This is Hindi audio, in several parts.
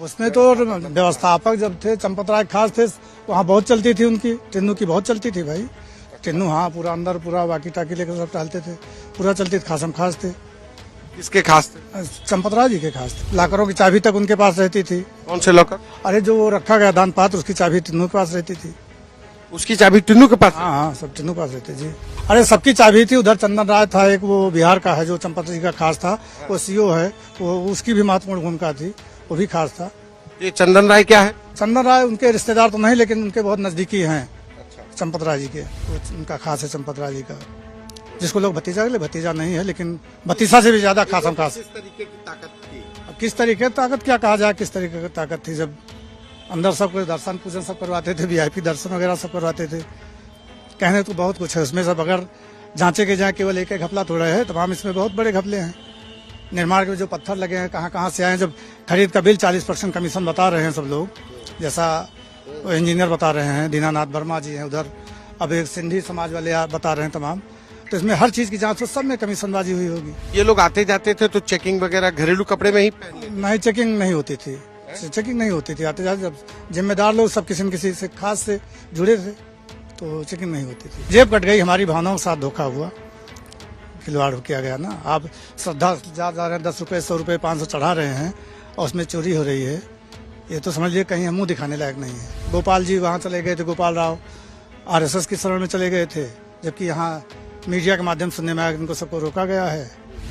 उसमें तो व्यवस्थापक जब थे चंपत राय खास थे, वहाँ बहुत चलती थी उनकी, टिन्नू की बहुत चलती थी भाई। टिन्नू हाँ पूरा अंदर पूरा वाकी टाकी लेकर सब टहलते थे, पूरा चलती थी। खासम खास थे। किसके खास थे? चंपत राय जी के खास थे। लाकरों की चाबी तक उनके पास रहती थी। कौन से लॉकर? अरे जो वो रखा गया दान पात्र, उसकी चाबी टिन्नू के पास रहती थी। उसकी चाबी टिन्नू के पास? हाँ हाँ, सब टिन्नू के पास रहती जी। अरे सबकी चाबी थी। उधर चंदन राय था एक, वो बिहार का है जो चंपत जी का खास था, वो सीओ है, वो उसकी भी महत्वपूर्ण भूमिका थी, वो भी खास था। ये चंदन राय क्या है? चंदन राय उनके रिश्तेदार तो नहीं, लेकिन उनके बहुत नजदीकी हैं चंपत राय जी के। वो उनका खास है चंपत राय जी का, जिसको लोग भतीजा के, भतीजा नहीं है लेकिन भतीसा से भी ज्यादा खासम खास। किस तरीके की ताकत थी? अब किस तरीके की ताकत क्या कहा जाए, किस तरीके की ताकत थी। जब अंदर सब कुछ दर्शन पूजन सब करवाते थे, वीआईपी दर्शन वगैरह सब करवाते थे। कहने तो बहुत कुछ है उसमें, सब अगर जांचे के जाए केवल एक एक घपला थोड़ा है, तमाम इसमें बहुत बड़े घपले हैं। निर्माण के जो पत्थर लगे हैं कहाँ कहाँ से आए, जब खरीद का बिल 40% कमीशन बता रहे हैं सब लोग, जैसा इंजीनियर बता रहे हैं, दीनानाथ वर्मा जी हैं उधर, अब एक सिंधी समाज वाले बता रहे हैं तमाम। तो इसमें हर चीज की जांच हो, सब में कमीशनबाजी हुई होगी। ये लोग आते जाते थे तो चेकिंग वगैरह घरेलू कपड़े में ही पहनते? नहीं, चेकिंग नहीं होती थी। चेकिंग नहीं होती थी। आते जाते जब जिम्मेदार लोग सब किसी न किसी से खास से जुड़े थे तो चेकिंग नहीं होती थी। जेब कट गई, हमारी भावनाओं के साथ धोखा हुआ, खिलवाड़ किया गया ना। आप श्रद्धा जा रहे हैं, 10 रुपए 100 रुपए 500 चढ़ा रहे हैं और उसमें चोरी हो रही है, ये तो समझ लीजिए कहीं हम मुंह दिखाने लायक नहीं है। गोपाल जी वहाँ चले गए थे, गोपाल राव RSS की शरण में चले गए थे, जबकि यहाँ मीडिया के माध्यम से सुनने में आया इनको सबको रोका गया है।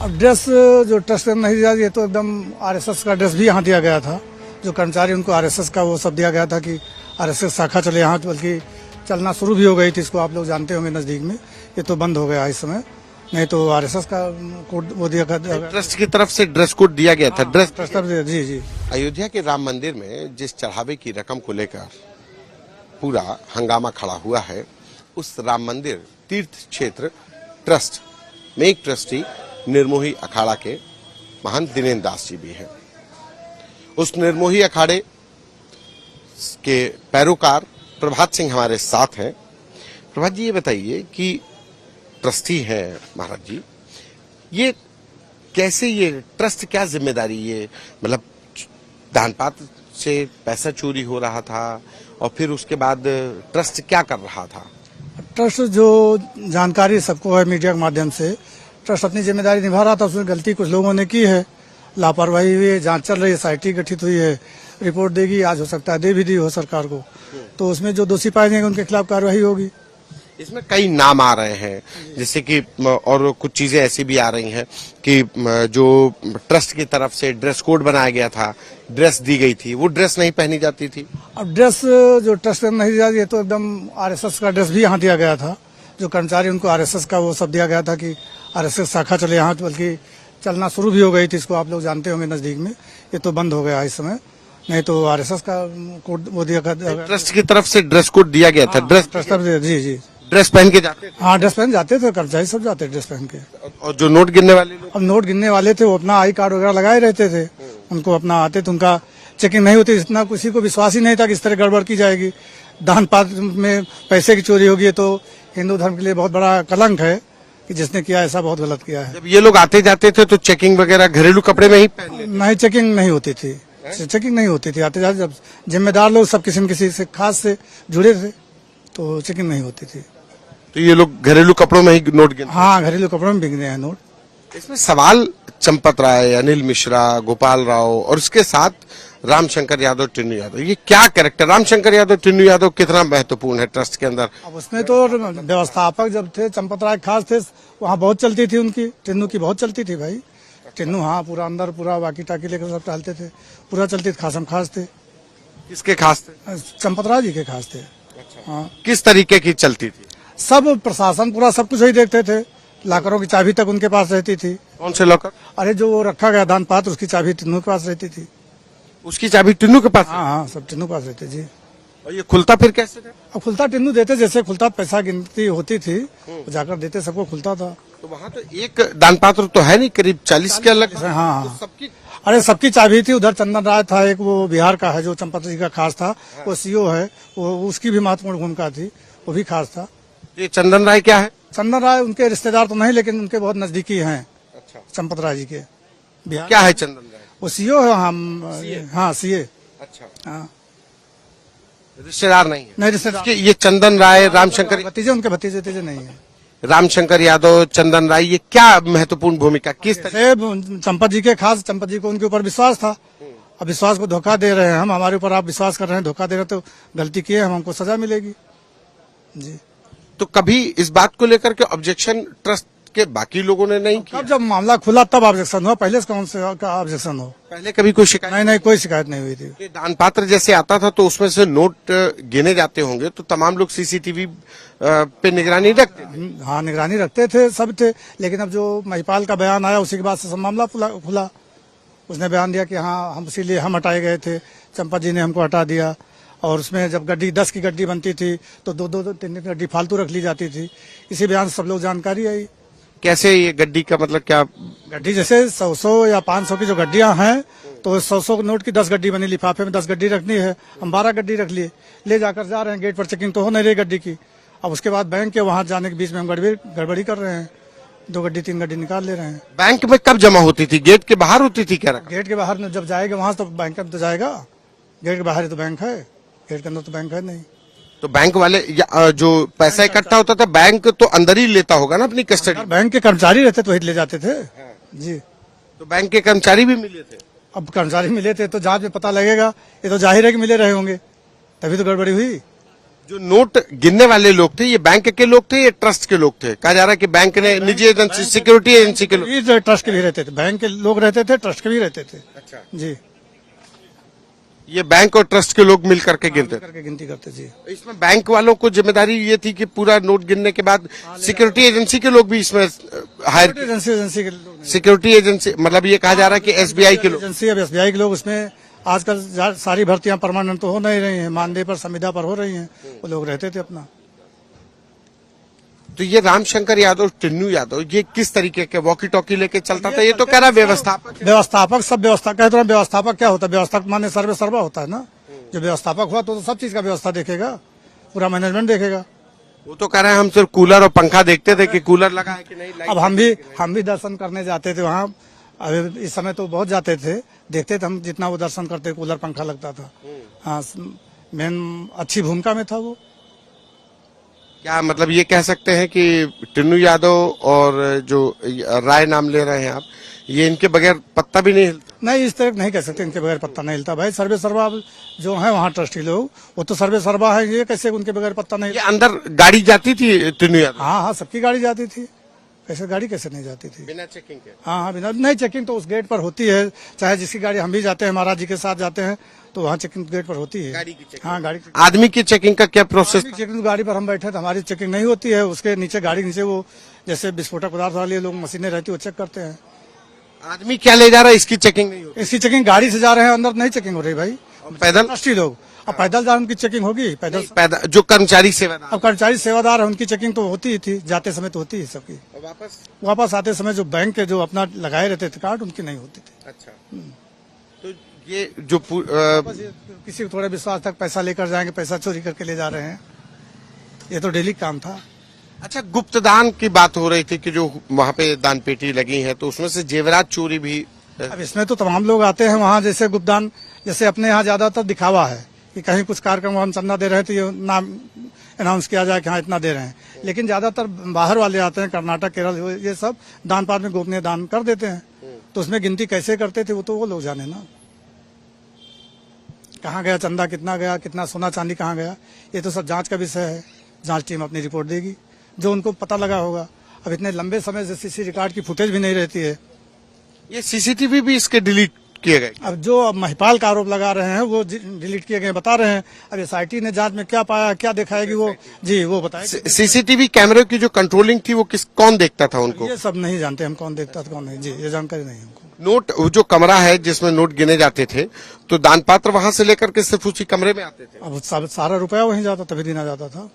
अब ड्रेस जो ट्रस्ट नहीं दिया, ये तो एकदम RSS का ड्रेस भी यहाँ दिया गया था। जो कर्मचारी उनको RSS का वो सब दिया गया था कि RSS शाखा चले यहाँ, बल्कि चलना शुरू भी हो गई थी, इसको आप लोग जानते होंगे नजदीक में। ये तो बंद हो गया इस समय, नहीं तो RSS का कोड वो दिया गया, ट्रस्ट की तरफ से ड्रेस कोड दिया गया था। ड्रेस जी जी। अयोध्या के राम मंदिर में जिस चढ़ावे की रकम को लेकर पूरा हंगामा खड़ा हुआ है, उस राम मंदिर तीर्थ क्षेत्र ट्रस्ट में एक ट्रस्टी निर्मोही अखाड़ा के महंत दिनेन्द्र दास जी भी हैं। उस निर्मोही अखाड़े के पैरोकार प्रभात सिंह हमारे साथ हैं। प्रभात जी, ये बताइए कि ट्रस्टी है महाराज जी, ये कैसे, ये ट्रस्ट क्या जिम्मेदारी, ये मतलब दान पात्र से पैसा चोरी हो रहा था और फिर उसके बाद ट्रस्ट क्या कर रहा था? ट्रस्ट जो जानकारी सबको है मीडिया के माध्यम से, ट्रस्ट अपनी जिम्मेदारी निभा रहा था। उसमें गलती कुछ लोगों ने की है, लापरवाही हुई है, जांच चल रही है, SIT गठित हुई है, रिपोर्ट देगी, आज हो सकता है दे भी दी हो सरकार को, तो उसमें जो दोषी पाए जाएंगे उनके खिलाफ कार्रवाई होगी। इसमें कई नाम आ रहे हैं, जैसे कि और कुछ चीजें ऐसी भी आ रही हैं कि जो ट्रस्ट की तरफ से ड्रेस कोड बनाया गया था, ड्रेस दी गई थी, वो ड्रेस नहीं पहनी जाती थी। अब ड्रेस जो ट्रस्ट नहीं दिया, ये तो एकदम RSS का ड्रेस भी यहाँ दिया गया था। जो कर्मचारी उनको RSS का वो सब दिया गया था कि RSS शाखा चले यहाँ, बल्कि चलना शुरू भी हो गई थी, इसको आप लोग जानते होंगे नजदीक में। ये तो बंद हो गया इस समय, नहीं तो RSS का कोड वो दिया गया। ट्रस्ट की तरफ से ड्रेस कोड दिया गया था। ड्रेस जी जी, ड्रेस पहन के जाते थे? हाँ, ड्रेस पहन जाते थे, कर्मचारी सब जाते ड्रेस पहन के। और जो नोट गिनने वाले लोग? अब नोट गिनने वाले थे वो अपना आई कार्ड वगैरह लगाए रहते थे, उनको अपना आते थे, उनका चेकिंग नहीं होती। इतना किसी को विश्वास ही नहीं था कि इस तरह गड़बड़ की जाएगी, दान पात्र में पैसे की चोरी होगी। तो हिंदू धर्म के लिए बहुत बड़ा कलंक है कि जिसने किया ऐसा बहुत गलत किया है। जब ये लोग आते जाते थे तो चेकिंग वगैरह घरेलू कपड़े में ही पहनते? नहीं, चेकिंग नहीं होती थी। चेकिंग नहीं होती थी। आते जाते जब जिम्मेदार लोग सब किसी न किसी से खास से जुड़े थे तो चेकिंग नहीं होती थी। तो ये लोग घरेलू कपड़ों में ही नोट गिनते? हाँ, घरेलू कपड़ों में बिकने हैं नोट। इसमें सवाल चंपत राय, अनिल मिश्रा, गोपाल राव और उसके साथ रामशंकर यादव, टिन्नू यादव, ये क्या कैरेक्टर, रामशंकर यादव, टिन्नू यादव कितना महत्वपूर्ण है ट्रस्ट के अंदर? अब उसमें तो व्यवस्थापक जब थे चंपत राय खास थे, वहाँ बहुत चलती थी उनकी, टिन्नू की बहुत चलती थी भाई। टिन्नू हाँ पूरा अंदर पूरा वाकी टाकी लेकर सब टहलते थे, पूरा चलती थी। खासम खास थे। किसके खास थे? चंपत राय जी के खास थे। हाँ, किस तरीके की चलती थी? सब प्रशासन पूरा सब कुछ वही देखते थे। लाकरों की चाबी तक उनके पास रहती थी। कौन से लॉकर? अरे जो वो रखा गया दान पात्र, उसकी चाबी टिन्नू के पास रहती थी। उसकी चाबी टिन्नू के पास? हाँ हाँ, सब टिन्नू के पास रहती जी। और ये खुलता फिर कैसे था? अब खुलता टिन्नू देते, जैसे खुलता पैसा गिनती होती थी जाकर देते, सबको खुलता था। तो वहाँ तो एक दान पात्र तो है नहीं, करीब 40 के अलग? हाँ हाँ, तो सबकी अरे सबकी चाबी थी। उधर चंदन राय था एक, वो बिहार का है जो चंपत जी का खास था, वो सीओ है, वो उसकी भी महत्वपूर्ण भूमिका थी, वो भी खास था। ये चंदन राय क्या है? चंदन राय उनके रिश्तेदार तो नहीं, लेकिन उनके बहुत नजदीकी हैं चंपत राय जी के। बिहार क्या है चंदन राय? वो सीओ है हम। हाँ सीए। अच्छा, हाँ रिश्तेदार नहीं है? नहीं रिश्तेदार कि ये चंदन राय, रामशंकर, भतीजे, उनके भतीजे तीजे नहीं है। रामशंकर यादव, चंदन राय, ये क्या महत्वपूर्ण भूमिका किस तरह? जैसे चंपत जी के खास, चंपत जी को उनके ऊपर विश्वास था, अब विश्वास को धोखा दे रहे हैं हम, हमारे ऊपर आप विश्वास कर रहे हैं, धोखा दे रहे हैं, तो गलती की है, हमको सजा मिलेगी जी। तो कभी इस बात को लेकर के ऑब्जेक्शन ट्रस्ट के बाकी लोगों ने नहीं किया? अब जब मामला खुला तब ऑब्जेक्शन हुआ, पहले से कौन से ऑब्जेक्शन हो? पहले कभी कोई शिकायत नहीं नहीं, कोई शिकायत नहीं हुई थी। कि दान पात्र जैसे आता था तो उसमें से नोट गिने जाते होंगे, तो तमाम लोग सीसीटीवी पे निगरानी रखते थे। हाँ निगरानी रखते थे, सब थे, लेकिन अब जो महिपाल का बयान आया उसी के बाद से सब मामला खुला। उसने बयान दिया कि हाँ हम इसीलिए हम हटाए गए थे, चंपा जी ने हमको हटा दिया, और उसमें जब गड्डी 10 की गड्डी बनती थी तो दो तीन गड्डी फालतू रख ली जाती थी। इसी बयान से सब लोग जानकारी आई। कैसे ये गड्डी का मतलब क्या? गड्डी जैसे 100 या 500 की जो गड्डियां हैं, तो 100 नोट की 10 गड्डी बनी, लिफाफे में 10 गड्डी रखनी है, हम 12 गड्डी रख लिए, ले जाकर जा रहे हैं, गेट पर चेकिंग तो हो नहीं रही गड्डी की। अब उसके बाद बैंक के वहां जाने के बीच में हम गड़बड़ी कर रहे हैं, 2 गड्डी 3 गड्डी निकाल ले रहे हैं। बैंक में कब जमा होती थी? गेट के बाहर होती थी क्या रकम? गेट के बाहर जब जाएगा वहां तो बैंक में तो जाएगा, गेट के बाहर ही तो बैंक है, गेट के अंदर तो बैंक है नहीं। तो बैंक वाले जो पैसा इकट्ठा होता था, बैंक तो अंदर ही लेता होगा ना अपनी कस्टडी? बैंक के कर्मचारी रहते तो वही ले जाते थे जी। तो बैंक के कर्मचारी भी मिले थे? अब कर्मचारी मिले थे तो जांच में पता लगेगा, ये तो जाहिर है कि मिले रहे होंगे, तभी तो गड़बड़ी हुई। जो नोट गिनने वाले लोग थे, ये बैंक के लोग थे या ट्रस्ट के लोग थे? कहा जा रहा है कि बैंक ने निजी एजेंसी, सिक्योरिटी एजेंसी के लोग। ये ट्रस्ट के भी रहते थे, बैंक के लोग रहते थे, ट्रस्ट के भी रहते थे। अच्छा, जी, ये बैंक और ट्रस्ट के लोग मिल करके गिनते थे? करके गिनती करते जी। इसमें बैंक वालों को जिम्मेदारी ये थी कि पूरा नोट गिनने के बाद सिक्योरिटी एजेंसी के लोग भी इसमें हायर, एजेंसी के लोग नहीं। सिक्योरिटी एजेंसी मतलब ये कहा जा रहा है कि एसबीआई के लोग। एजेंसी अब एसबीआई के लोग उसमें आजकल सारी भर्तियां परमानेंट तो हो नहीं रही हैं, मानदेय पर संविदा पर हो रही हैं, वो लोग रहते थे अपना। तो ये रामशंकर यादव, टिन्नू यादव, ये किस तरीके के वॉकी टॉकी लेके चलता था? ये तो कह रहा व्यवस्थापक। व्यवस्थापक सब व्यवस्था कहते हैं, व्यवस्थापक क्या होता है? व्यवस्थापक माने सर्वे सर्वा होता है ना, जो व्यवस्थापक हुआ तो सब चीज का व्यवस्था देखेगा, पूरा मैनेजमेंट देखेगा। वो तो कह रहे हैं हम सिर्फ कूलर और पंखा देखते थे कि कूलर लगा है कि नहीं, लाइट। अब हम भी दर्शन करने जाते थे वहाँ, अब इस समय तो बहुत जाते थे, देखते थे हम, जितना वो दर्शन करते कूलर पंखा लगता था। हाँ मेन अच्छी भूमिका में था वो। क्या मतलब ये कह सकते हैं कि टिन्नू यादव और जो राय नाम ले रहे हैं आप, ये इनके बगैर पत्ता भी नहीं हिलता? नहीं, इस तरह नहीं कह सकते इनके बगैर पत्ता नहीं हिलता भाई। सर्वे सर्वा जो है वहाँ ट्रस्टी लोग, वो तो सर्वे सर्वा है, ये कैसे उनके बगैर पत्ता नहीं ये अंदर गाड़ी जाती थी टिन्नू यादव? हाँ हाँ, सबकी गाड़ी जाती थी, कैसे गाड़ी कैसे नहीं जाती थी? बिना चेकिंग के? हाँ हाँ, बिना नहीं चेकिंग तो उस गेट पर होती है, चाहे जिसकी गाड़ी, हम भी जाते हैं महाराज जी के साथ जाते हैं तो वहाँ चेकिंग गेट पर होती है। गाड़ी की चेकिंग? हाँ गाड़ी आदमी की चेकिंग का क्या प्रोसेस? चेकिंग, गाड़ी पर हम बैठे तो हमारी चेकिंग नहीं होती है, उसके नीचे गाड़ी नीचे वो जैसे विस्फोटक पदार्थ वाले लोग मशीनें रहती है वो चेक करते हैं। आदमी क्या ले जा रहा है इसकी चेकिंग नहीं होती? इसकी चेकिंग गाड़ी से जा रहे हैं, अंदर नहीं चेकिंग हो रही भाई। पैदल? ट्रस्टी लोग, अब पैदल जा उनकी चेकिंग होगी, पैदल। जो कर्मचारी सेवादार, अब कर्मचारी सेवादार है उनकी चेकिंग तो होती ही थी, जाते समय तो होती ही सबकी। वापस आते समय जो बैंक के जो अपना लगाए रहते थे कार्ड, उनकी नहीं होती थी। अच्छा, तो ये जो बस ये किसी को थोड़ा विश्वास तक पैसा लेकर जाएंगे, पैसा चोरी करके ले जा रहे हैं, ये तो डेली काम था। अच्छा, गुप्त दान की बात हो रही थी कि जो वहाँ पे दान पेटी लगी है तो उसमें से जेवरात चोरी भी। अब इसमें तो तमाम लोग आते हैं वहाँ, जैसे गुप्तदान, जैसे अपने यहाँ ज्यादातर दिखावा है कि कहीं कुछ कार्यक्रम हम चंदा दे रहे हैं तो ये नाम अनाउंस किया जाए कि हाँ इतना दे रहे हैं, लेकिन ज्यादातर बाहर वाले आते हैं, कर्नाटक, केरल, ये सब दान पात्र में गोपनीय दान कर देते हैं, तो उसमें गिनती कैसे करते थे वो तो वो लोग जाने ना, कहाँ गया चंदा, कितना गया, कितना सोना चांदी कहाँ गया, ये तो सब जांच का विषय है। जांच टीम अपनी रिपोर्ट देगी, जो उनको पता लगा होगा। अब इतने लंबे समय से सीसी रिकॉर्ड की फुटेज भी नहीं रहती है। ये सीसीटीवी भी इसके डिलीट किए गए? अब जो महिपाल का आरोप लगा रहे हैं वो डिलीट किए गए बता रहे हैं। अब एसआईटी ने जांच में क्या पाया, क्या दिखाएगी वो जी, वो बताएगी। सीसीटीवी कैमरे की जो कंट्रोलिंग थी वो कौन देखता था उनको? ये सब नहीं जानते हम, कौन देखता था कौन नहीं जी, ये जानकारी नहीं हमको। नोट, जो कमरा है जिसमें नोट गिने जाते थे, तो दान पात्र वहां से लेकर के सिर्फ उसी कमरे में आते थे? अब सारा रुपया वहीं जाता, तभी गिना जाता था।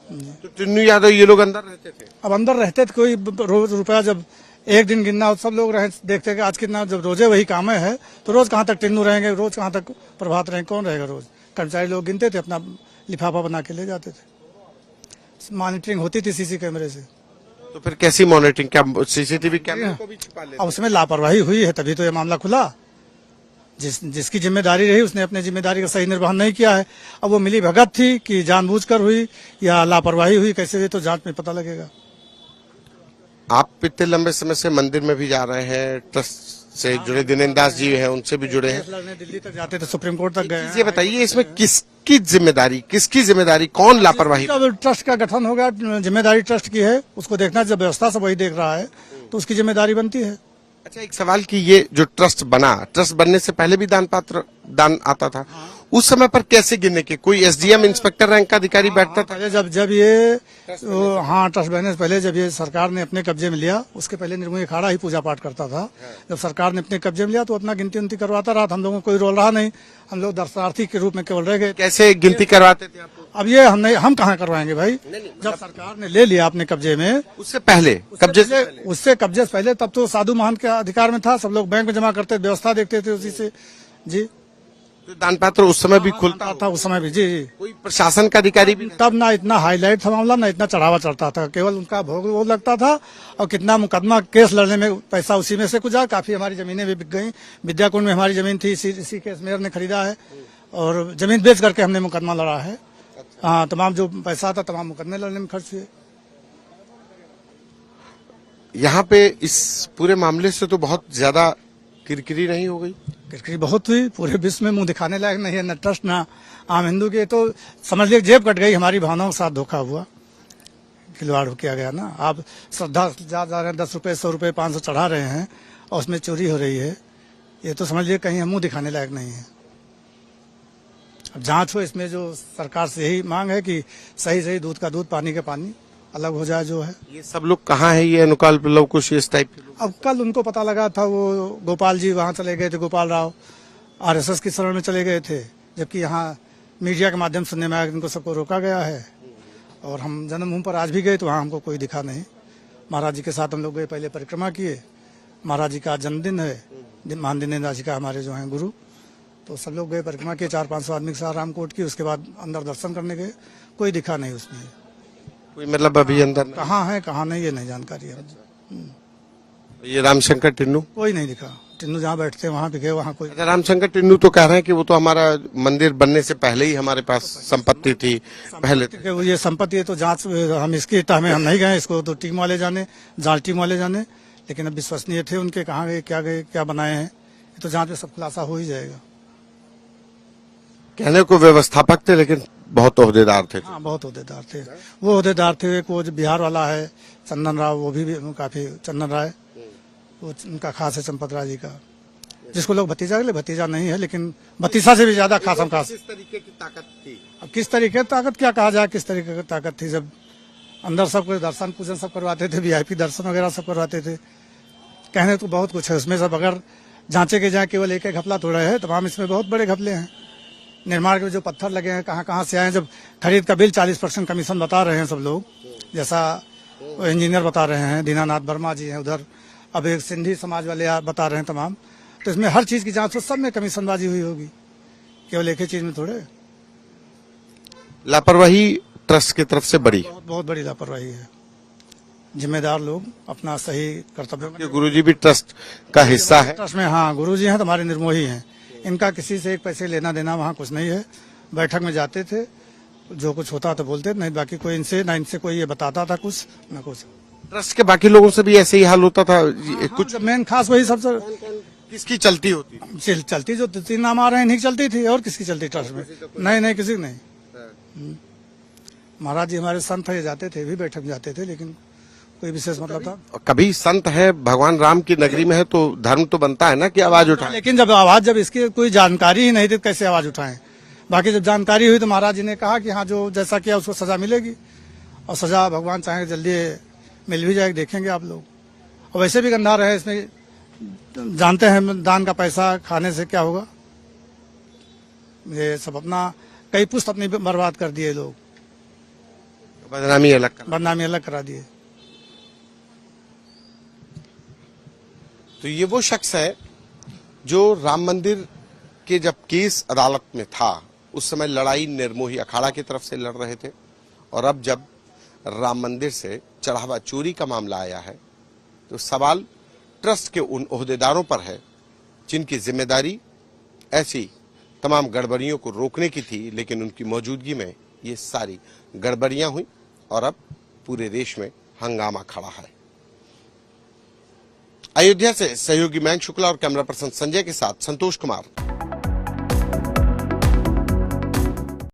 तो टिन्नू यादव ये लोग अंदर रहते थे? अब अंदर रहते थे, कोई रोज रुपया जब एक दिन गिनना, सब लोग रहे देखते कि आज कितना, जब रोजे वही काम है तो रोज कहाँ तक टिन्नू रहेंगे, रोज कहाँ तक प्रभात रहेंगे, कौन रहेगा रोज? कर्मचारी लोग गिनते थे, अपना लिफाफा बना के ले जाते थे। मॉनिटरिंग होती थी सीसी कैमरे से। तो फिर कैसी मॉनिटरिंग? क्या सीसीटीवी कैमरे को भी छिपा लेते? अब उसमें लापरवाही हुई है तभी तो ये मामला खुला। जिसकी जिम्मेदारी रही उसने अपनी जिम्मेदारी का सही निर्वहन नहीं किया है। अब वो मिली भगत थी कि जानबूझकर हुई या लापरवाही हुई, कैसे हुई तो जांच में पता लगेगा। आप इतने लंबे समय से मंदिर में भी जा रहे हैं, ट्रस्ट से जुड़े दिनेश दास जी हैं, उनसे भी जुड़े हैं। केस लड़ने दिल्ली तक जाते थे, सुप्रीम कोर्ट तक गए ये बताइए, इसमें किसकी जिम्मेदारी, कौन लापरवाही? जब ट्रस्ट का गठन होगा, जिम्मेदारी ट्रस्ट की है, उसको देखना। जब व्यवस्था सब वही देख रहा है तो उसकी जिम्मेदारी बनती है। अच्छा, एक सवाल कि ये जो ट्रस्ट बनने से पहले भी दान आता था, उस समय पर कैसे गिनने के? कोई एसडीएम इंस्पेक्टर रैंक का अधिकारी बैठता था? पहले जब ये ट्रस्ट बनने से पहले जब ये सरकार ने अपने कब्जे में लिया, उसके पहले निर्मोही अखाड़ा ही पूजा पाठ करता था। जब सरकार ने अपने कब्जे में लिया तो अपना गिनती उनती करवाता रहा। हम लोगों को कोई रोल रहा नहीं, हम लोग दर्शनार्थी के रूप में केवल रह गए। कैसे गिनती करवाते थे आप? अब ये हम कहाँ करवाएंगे भाई? जब सरकार ने ले लिया अपने कब्जे में, उससे पहले कब्जे से पहले तब तो साधु महंत के अधिकार में था। सब लोग बैंक में जमा करते, व्यवस्था देखते थे उसी से। जी, तो दान पात्र उस समय भी खुलता था उस समय भी। जी जी, कोई प्रशासन का अधिकारी भी? तब ना इतना हाईलाइट था मामला, ना इतना चढ़ावा चढ़ता था। केवल उनका भोग वो लगता था और कितना मुकदमा केस लड़ने में पैसा उसी में से गुजरा। काफी हमारी जमीनें भी बिक गई। विद्याकुंड में हमारी जमीन थी, इसी केस मेयर ने खरीदा है और जमीन बेच करके हमने मुकदमा लड़ा है। हाँ, तमाम जो पैसा था तमाम मुकदमे लड़ने में खर्च हुए। यहाँ पे इस पूरे मामले से तो बहुत ज्यादा किरकिरी नहीं हो गई? किरकिरी बहुत हुई। पूरे विश्व में मुंह दिखाने लायक नहीं है, न ट्रस्ट ना आम हिंदू के। तो समझ लीजिए जेब कट गई, हमारी भावनाओं के साथ धोखा हुआ, खिलवाड़ किया गया ना। आप श्रद्धा जा रहे हैं, 10 रुपए 100 रुपए 500 चढ़ा रहे हैं और उसमें चोरी हो रही है। ये तो समझ लीजिए कहीं मुंह दिखाने लायक नहीं है। अब जांच हो, इसमें जो सरकार से यही मांग है कि सही दूध का दूध, पानी का पानी अलग हो जाए जो है। ये सब लोग कहाँ है? ये अनुकाल लव कुश इस टाइप के लोग? अब कल उनको पता लगा था, वो गोपाल जी वहां चले गए थे, गोपाल राव आरएसएस की शरण में चले गए थे। जबकि यहाँ मीडिया के माध्यम से सुनने में आया इनको सबको रोका गया है। और हम जन्मभूमि पर आज भी गए तो वहाँ हमको कोई दिखा नहीं। महाराज जी के साथ हम लोग गए, पहले परिक्रमा किए। महाराज जी का जन्मदिन है, महान दिनेश दास जी का, हमारे जो हैं गुरु। तो सब लोग गए, परिक्रमा किए, 400-500 आदमी के साथ रामकोट की। उसके बाद अंदर दर्शन करने गए, कोई दिखा नहीं उसमें। कोई मतलब अभी अंदर कहाँ है कहाँ नहीं ये नहीं जानकारी है। ये रामशंकर टिन्नू कोई नहीं दिखा। टिन्नू जहाँ बैठते हैं वहाँ भी गए, वहाँ कोई। अच्छा, रामशंकर टिन्नू तो कह रहे हैं कि वो तो हमारा मंदिर बनने से पहले ही हमारे पास संपत्ति थी पहले। ये संपत्ति है तो जांच हम इसकी हमें हम नहीं गए, इसको तो टीम वाले जाने, जांच टीम वाले जाने। लेकिन अब विश्वसनीय थे उनके, कहाँ गए, क्या बनाए हैं, ये तो जांच में सब खुलासा हो ही जाएगा। कहने को व्यवस्थापक थे लेकिन बहुत ओहदेदार थे। हाँ, बहुत ओहदेदार थे। वो ओहदेदार थे, एक वो जो बिहार वाला है चंदन राव, वो भी काफी, चंदन राय, वो उनका खास है चंपत राय जी का, जिसको लोग भतीजा के, भतीजा नहीं है लेकिन भतीसा से भी ज्यादा खास हम खास। किस तरीके की ताकत थी? अब किस तरीके की ताकत क्या कहा जाए, किस तरीके की ताकत थी। जब अंदर सबको दर्शन पूजन सब करवाते थे, वीआईपी दर्शन वगैरह सब करवाते थे। कहने तो बहुत कुछ है उसमें, सब अगर जांचे के जाए केवल एक घपला थोड़ा है, तमाम इसमें बहुत बड़े घपले हैं। निर्माण के जो पत्थर लगे हैं कहाँ से आए, जब खरीद का बिल 40% कमीशन बता रहे हैं सब लोग, जैसा इंजीनियर बता रहे हैं, दीनानाथ वर्मा जी हैं उधर, अब एक सिंधी समाज वाले बता रहे हैं तमाम। तो इसमें हर चीज की जांच हो, सब में कमीशनबाजी हुई होगी, केवल एक ही चीज में थोड़े। लापरवाही ट्रस्ट की तरफ से बड़ी, बहुत बड़ी लापरवाही है। जिम्मेदार लोग अपना सही कर्तव्य। गुरुजी भी ट्रस्ट का हिस्सा है। ट्रस्ट में हाँ, गुरुजी हैं तो हमारे निर्मोही हैं। इनका किसी से एक पैसे लेना देना वहाँ कुछ नहीं है। बैठक में जाते थे, जो कुछ होता तो बोलते, नहीं बाकी कोई इनसे कोई ये बताता था कुछ न कुछ। ट्रस्ट के बाकी लोगों से भी ऐसे ही हाल होता था? कुछ मेन खास वही सबसे किसकी चलती होती? चलती जो 3 नाम आ रहे हैं इन्हीं की चलती थी, और किसकी चलती ट्रस्ट में? नहीं किसी की नहीं। महाराज जी हमारे संत है, जाते थे भी, बैठक में जाते थे, लेकिन कोई विशेष मतलब था? कभी संत है, भगवान राम की नगरी में है तो धर्म तो बनता है ना कि आवाज उठाए। लेकिन जब इसकी कोई जानकारी ही नहीं थी कैसे आवाज उठाएं। बाकी जब जानकारी हुई तो महाराज जी ने कहा कि हाँ, जो जैसा किया उसको सजा मिलेगी, और सजा भगवान चाहे जल्दी मिल भी जाएगी, देखेंगे आप लोग। और वैसे भी गंधार है इसमें, जानते हैं दान का पैसा खाने से क्या होगा। ये सब अपना कई पुस्त अपनी बर्बाद कर दिए लोग, बदनामी अलग करा दिए। तो ये वो शख्स है जो राम मंदिर के जब केस अदालत में था उस समय लड़ाई निर्मोही अखाड़ा की तरफ से लड़ रहे थे, और अब जब राम मंदिर से चढ़ावा चोरी का मामला आया है तो सवाल ट्रस्ट के उन ओहदेदारों पर है जिनकी जिम्मेदारी ऐसी तमाम गड़बड़ियों को रोकने की थी, लेकिन उनकी मौजूदगी में ये सारी गड़बड़ियां हुई और अब पूरे देश में हंगामा खड़ा है। अयोध्या से सहयोगी मयंक शुक्ला और कैमरा पर्सन संजय के साथ संतोष कुमार,